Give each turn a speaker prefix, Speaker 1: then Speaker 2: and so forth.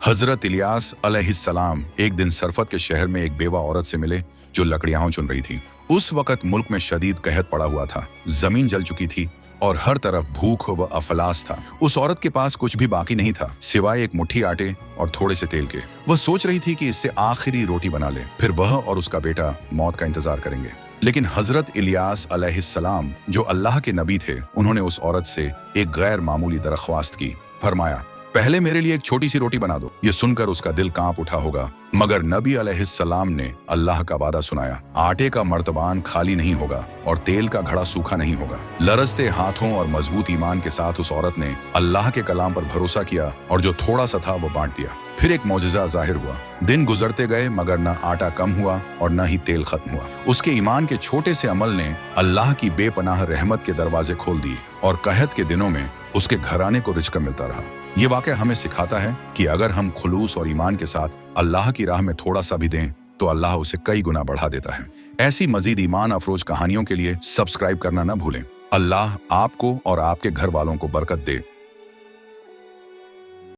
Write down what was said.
Speaker 1: हजरत इलियास अलैहिस्सलाम एक दिन सरफत के शहर में एक बेवा औरत से मिले जो लकड़ियां चुन रही थी। उस वक्त मुल्क में शदीद कहत पड़ा हुआ था, जमीन जल चुकी थी और हर तरफ भूख व अफलास था। उस औरत के पास कुछ भी बाकी नहीं था सिवाय एक मुट्ठी आटे और थोड़े से तेल के। वह सोच रही थी कि इससे आखिरी रोटी बना ले, फिर वह और उसका बेटा मौत का इंतजार करेंगे। लेकिन हजरत इलियास अलैहिस्सलाम जो अल्लाह के नबी थे, उन्होंने उस औरत से एक गैर मामूली दरख्वास्त की। फरमाया, पहले मेरे लिए एक छोटी सी रोटी बना दो। ये सुनकर उसका दिल कांप उठा होगा, मगर नबी अलैहिस्सलाम ने अल्लाह का वादा सुनाया, आटे का मर्तबान खाली नहीं होगा और तेल का घड़ा सूखा नहीं होगा। लरजते हाथों और मजबूत ईमान के साथ उस औरत ने अल्लाह के कलाम पर भरोसा किया और जो थोड़ा सा था वो बांट दिया। फिर एक मौजज़ा जाहिर हुआ। दिन गुजरते गए मगर न आटा कम हुआ और न ही तेल खत्म हुआ। उसके ईमान के छोटे से अमल ने अल्लाह की बेपनाह रहमत के दरवाजे खोल दिए और कहत के दिनों में उसके घराने को रिज़्क मिलता रहा। ये वाक़या हमें सिखाता है कि अगर हम खुलूस और ईमान के साथ अल्लाह की राह में थोड़ा सा भी दें तो अल्लाह उसे कई गुना बढ़ा देता है। ऐसी मजीद ईमान अफरोज कहानियों के लिए सब्सक्राइब करना न भूलें। अल्लाह आपको और आपके घर वालों को बरकत दे।